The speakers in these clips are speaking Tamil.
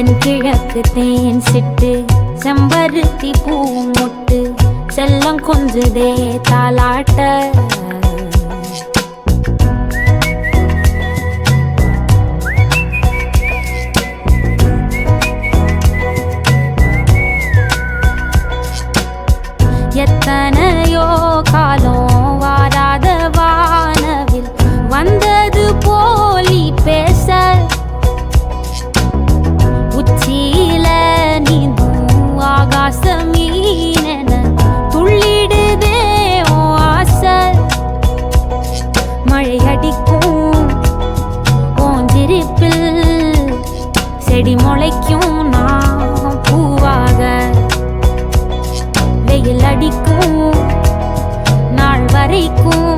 தென்கிழக்கு தேன் சிட்டு செம்பருத்தி பூ மொட்டு செல்லம் கொஞ்சுதே தாலாட்ட எத்தனையோ காலம் வாராத வானவில் வந்தது போலி பேச உச்சியில நீந்தும் ஆகாச மீனென துள்ளிடுதே ஓ ஆசை மழை அடிக்கும் ஓஞ்சிருப்பில் செடி முளைக்கும் நான் பூவாக வெயில் அடிக்கும் நாள் வரைக்கும்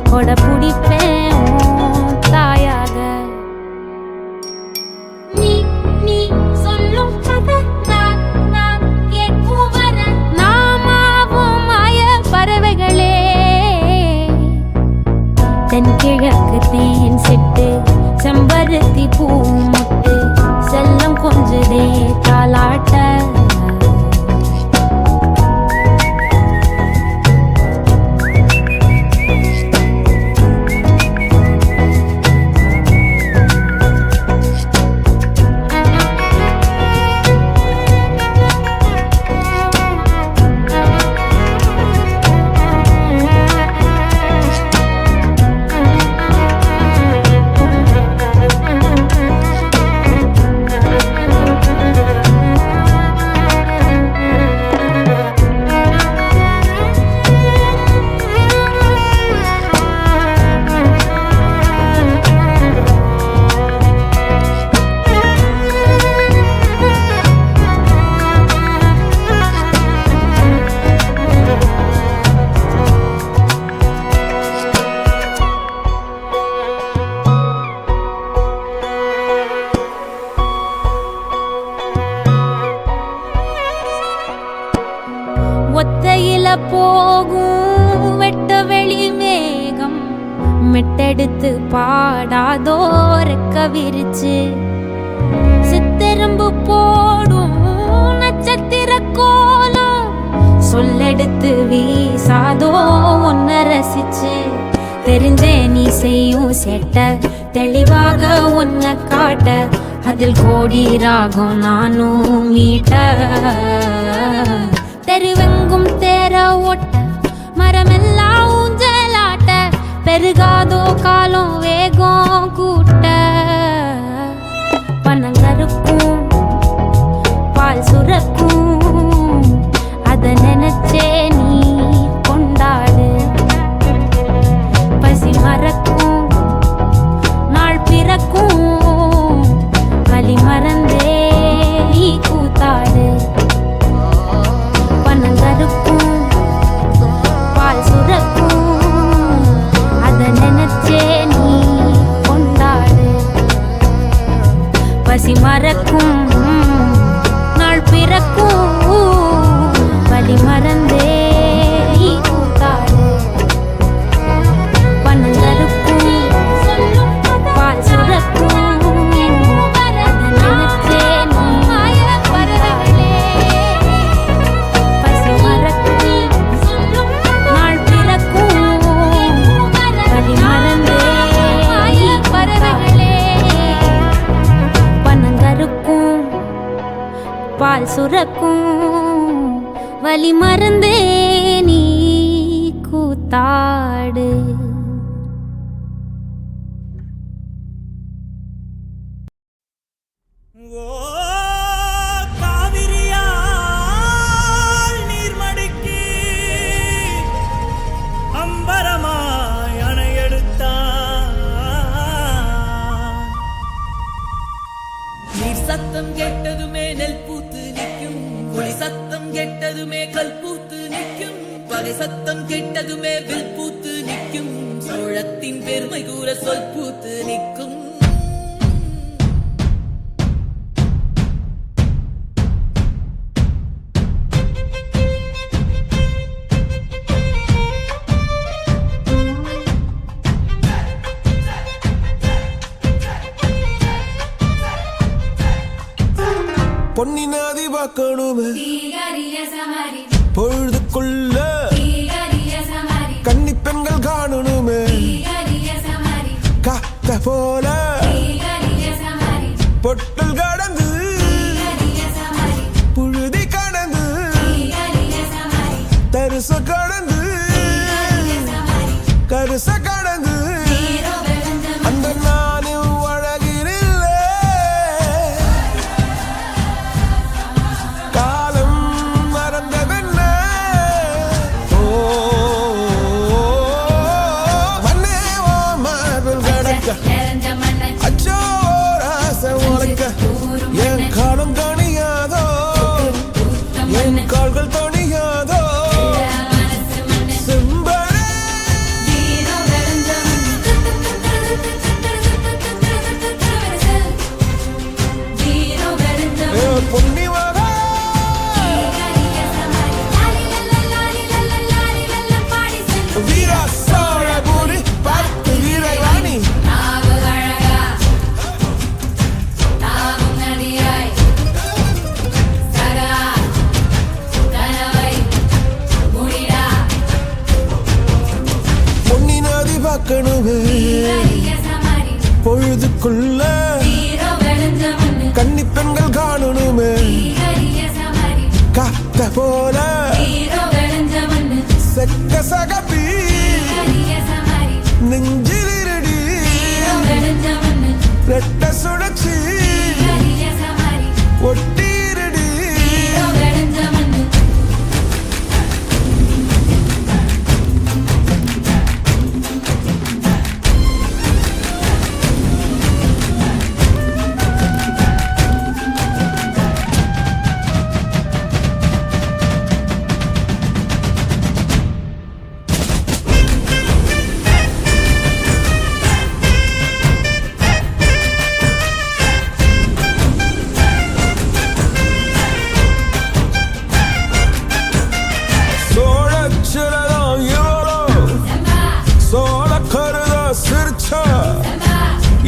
கொட பிடிப்பேன் தாயாக நீ நீ சொல்லும் கதை நான் கேட்கும் வர நாமாவும் மாய பறவைகளே தென்கிழக்கு தேன் சிட்டு செம்பருத்தி பூ மொட்டு செல்லம் கொஞ்சுதே தாலாட்ட ஒத்தையில போகும் வெட்ட வெளி மேகம் மெட்டெடுத்து பாடாதோ ரெக்க விரிச்சு சித்தெரும்பு போடும் நட்சத்திர கோலம் சொல்லெடுத்து வீசாதோ ஒன்ன ரசிச்சு தெரிஞ்சே நீ செய்யும் செட்ட தெளிவாக உன்னை காட்ட அதில் கோடி ராகம் நானும் மீட்ட தெருவெங்கும் தேர ஓட்ட மரமெல்லாம் ஊஞ்சலாட்ட பெருகாதோ காலம் வேகம் கூட்ட பனங்கருக்கும் பால் சுரக்கும் அத நினைச்சே நீ கொண்டாடு பசி மறக்கும் நாள் பிறக்கும் வலி மறந்தே நீ கூத்தாடு பனங்கருக்கும் பால் சுரக்கும் அத நினைச்சே நீ கொண்டாடு பசி மறக்கும் நாள் பிறக்கும் வலி மறந்தே நீ கூத்தாடு பனங்கருக்கும் பால் சுரக்கும் பால் சுரக்கும் வலி மறந்தே நீ கூத்தாடு சத்தம் கெட்டதுமே நெல் பூத்து நிற்கும் புலி சத்தம் கெட்டதுமே கல் பூத்து நிற்கும் பகை சத்தம் கெட்டதுமே வில் பூத்து நிற்கும் சோழத்தின் பெருமை கூற சொல் பூத்து நிற்கும் பார்க்கணுமே பொழுதுக்குள்ள கன்னி பெண்கள் காணணுமே காத்த போல பொட்டல் கடந்து புழுதி கடந்து தரிச கடந்து கருச கடந்து அந்த நானும் அழகினில்லை காலம் மறந்ததென்ன மண்ணே ஓ மார்பில் கடக்க அச்சோ ராச உலக்க என் காலம் தணியாதோ என் கால்கள் தணியாதோ பொழுதுக்குள்ள கன்னி பெண்கள் காணணுமே காத்த போல செக்க சகப்பி நெஞ்சிலிருடி ரெட்ட சுடச்சி ஒட்டிருடி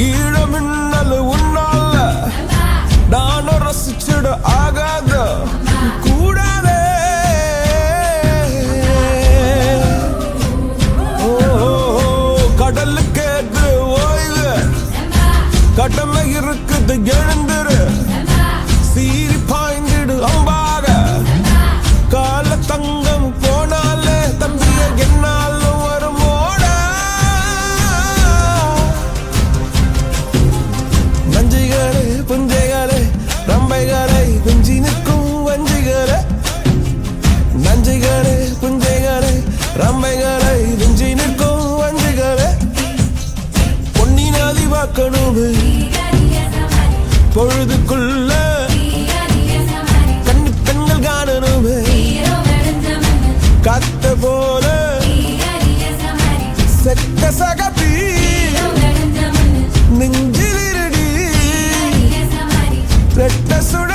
ஈழமின்னல் உன்னால நானும் ரசிச்சிட ஆகாத கூடாதே கடலுக்கு ஓய்வு கடமை இருக்குது எழுந்துரு சீறி பாய்ந்திடு அம்பாக கால தங்கம் போனாலே தம்பிய என்னாலும் வருமோட நஞ்சிகளே புஞ்சைகளே ரம்பைகளை குஞ்சி நிற்கும் வஞ்சிகளே நஞ்சிகளே புஞ்சைகளே ரம்பைகளை குஞ்சி நிற்கும் வஞ்சிகளே பொன்னி நதி பார்க்கணுமே பொழுதுக்குள்ள கன்னி பெண்கள் காணணுமே காத்த போல செக்க சகப்பி நெஞ்சிலிருடி ரெட்ட சுட